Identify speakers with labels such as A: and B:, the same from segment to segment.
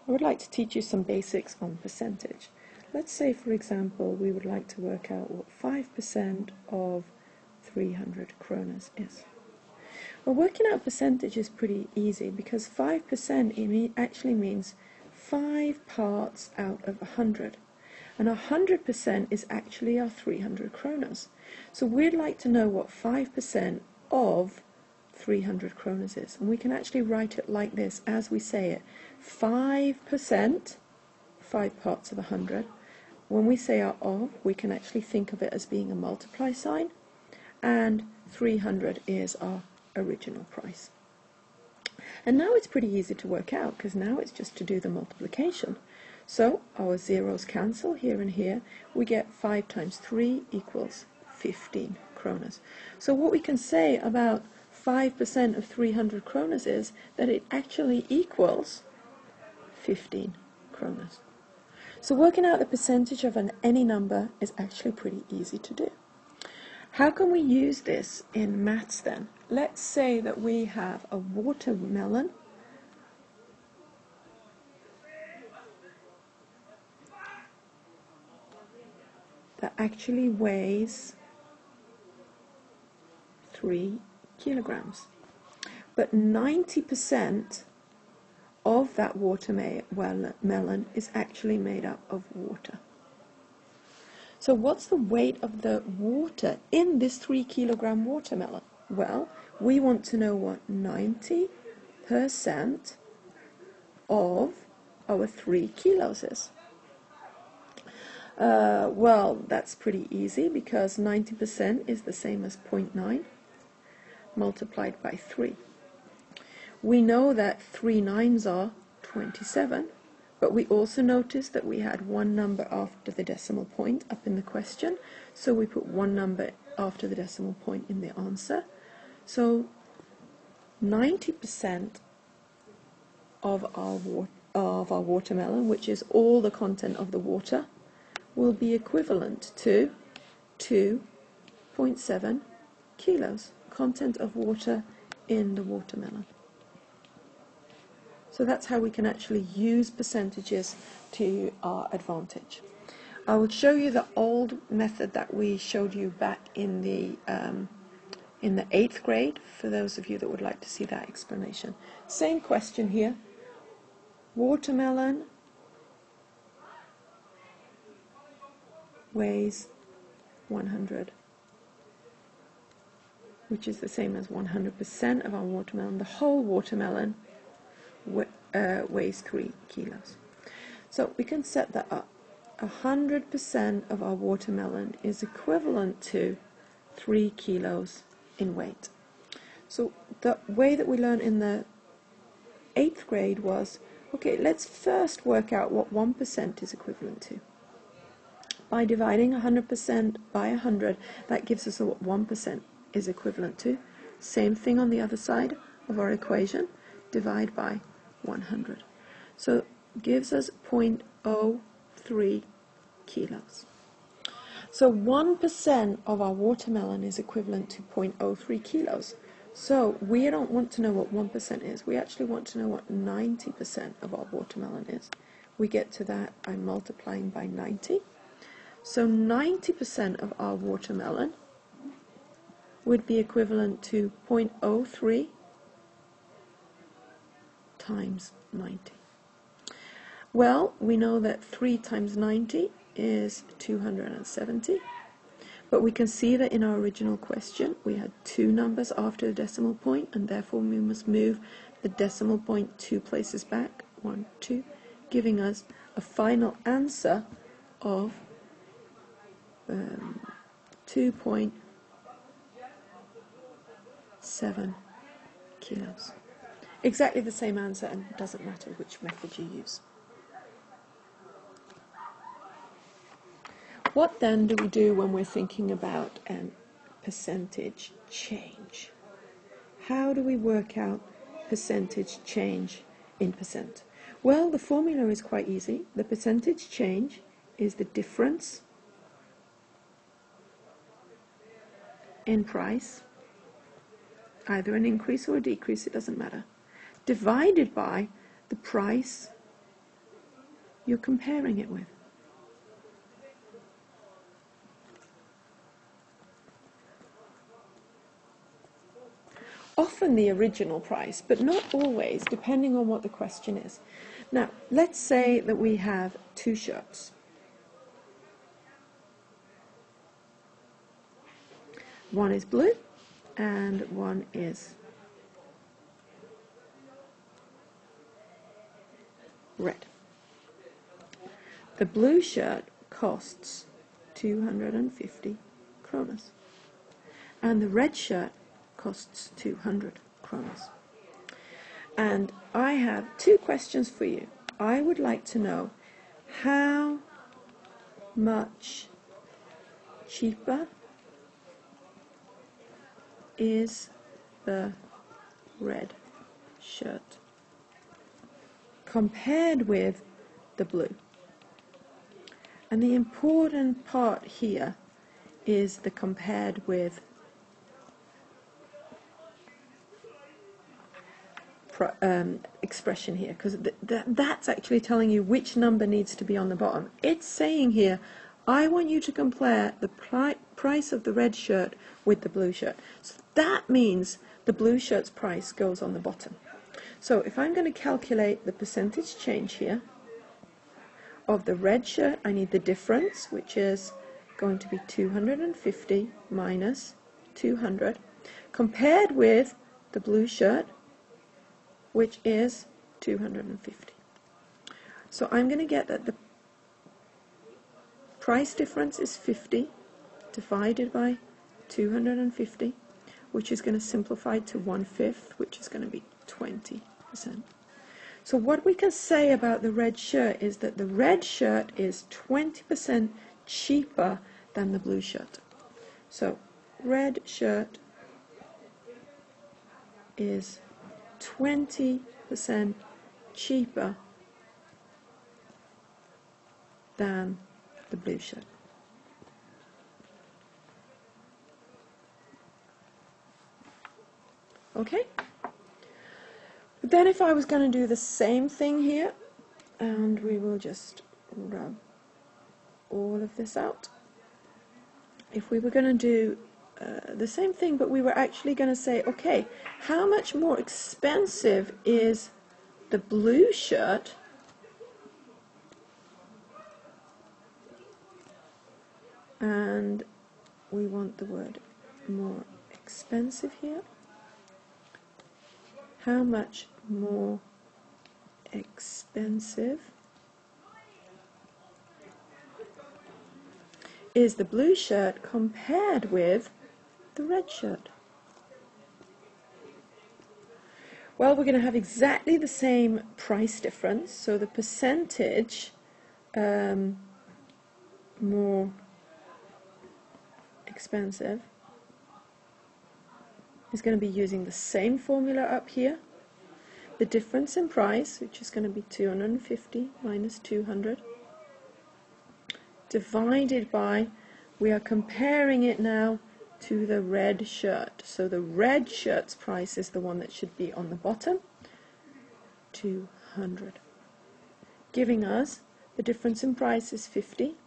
A: I would like to teach you some basics on percentage. Let's say, for example, we would like to work out what 5% of 300 kronas is. Well, working out percentage is pretty easy because 5% actually means 5 parts out of 100. And 100% is actually our 300 kronas. So we'd like to know what 5% of 300 kronas is. And we can actually write it like this as we say it. 5%, 5 parts of 100. When we say our of, we can actually think of it as being a multiply sign. And 300 is our original price. And now it's pretty easy to work out because now it's just to do the multiplication. So our zeros cancel here and here. We get 5 times 3 equals 15 kronas. So what we can say about 5% of 300 kronas is that it actually equals 15 kronas. So working out the percentage of any number is actually pretty easy to do. How can we use this in maths then? Let's say that we have a watermelon that actually weighs 3 kilograms. But 90% of that watermelon is actually made up of water. So what's the weight of the water in this 3 kilogram watermelon? Well, we want to know what 90% of our 3 kilos is. Well, that's pretty easy because 90% is the same as 0.9 multiplied by 3. We know that 3 nines are 27, but we also noticed that we had one number after the decimal point up in the question, so we put one number after the decimal point in the answer. So 90% of our watermelon, which is all the content of the water, will be equivalent to 2.7 kilos content of water in the watermelon. So that's how we can actually use percentages to our advantage. I will show you the old method that we showed you back in the 8th grade, for those of you that would like to see that explanation. Same question here. Watermelon weighs 100, which is the same as 100% of our watermelon. The whole watermelon weighs 3 kilos. So we can set that up. 100% of our watermelon is equivalent to 3 kilos in weight. So the way that we learned in the 8th grade was, okay, let's first work out what 1% is equivalent to. By dividing 100% by 100, that gives us what 1% is equivalent to. Same thing on the other side of our equation, divide by 100. So gives us 0.03 kilos. So 1% of our watermelon is equivalent to 0.03 kilos. So we don't want to know what 1% is. We actually want to know what 90% of our watermelon is. We get to that by multiplying by 90. So 90% of our watermelon would be equivalent to 0.03 times 90. Well, we know that 3 times 90 is 270, but we can see that in our original question we had 2 numbers after the decimal point, and therefore we must move the decimal point 2 places back, 1, 2, giving us a final answer of 2.7 kilos. Exactly the same answer, and it doesn't matter which method you use. What then do we do when we're thinking about percentage change? How do we work out percentage change in percent? Well, the formula is quite easy. The percentage change is the difference in price, either an increase or a decrease, it doesn't matter, divided by the price you're comparing it with. Often the original price, but not always, depending on what the question is. Now, let's say that we have 2 shirts. One is blue and one is red. The blue shirt costs 250 kronas and the red shirt costs 200 kronas. And I have 2 questions for you. I would like to know how much cheaper is the red shirt compared with the blue. And the important part here is the compared with expression here, because that's actually telling you which number needs to be on the bottom. It's saying here, I want you to compare the price of the red shirt with the blue shirt. So that means the blue shirt's price goes on the bottom. So if I'm going to calculate the percentage change here of the red shirt, I need the difference, which is going to be 250 minus 200, compared with the blue shirt, which is 250. So I'm going to get that the price difference is 50 divided by 250, which is going to simplify to 1/5, which is going to be 20%. So what we can say about the red shirt is that the red shirt is 20% cheaper than the blue shirt. So red shirt is 20% cheaper than the blue shirt. Okay? But then if I was going to do the same thing here, and we will just rub all of this out. If we were going to do the same thing, but we were actually going to say, okay, how much more expensive is the blue shirt and we want the word more expensive here. How much more expensive is the blue shirt compared with the red shirt? Well, we're going to have exactly the same price difference, so the percentage more expensive is going to be using the same formula up here. The difference in price, which is going to be 250 minus 200, divided by, we are comparing it now to the red shirt. So the red shirt's price is the one that should be on the bottom, 200. Giving us the difference in price is 50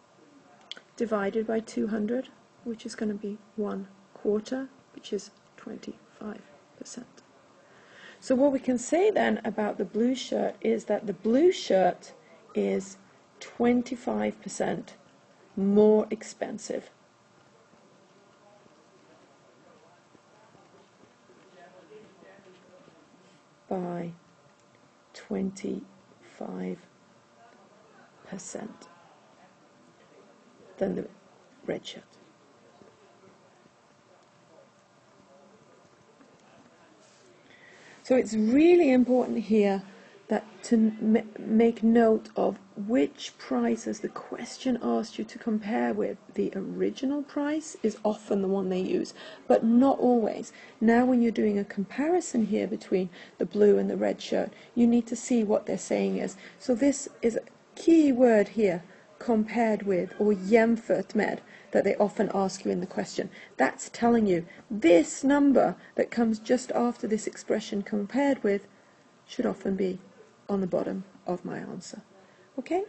A: divided by 200, which is going to be 1/4, which is 25%. So what we can say then about the blue shirt is that the blue shirt is 25% more expensive by 25% than the red shirt. So it's really important here that to make note of which prices the question asked you to compare with. The original price is often the one they use, but not always. Now when you're doing a comparison here between the blue and the red shirt, you need to see what they're saying is. So this is a key word here, compared with, or jämfört med, that they often ask you in the question. That's telling you this number that comes just after this expression compared with should often be on the bottom of my answer. Okay?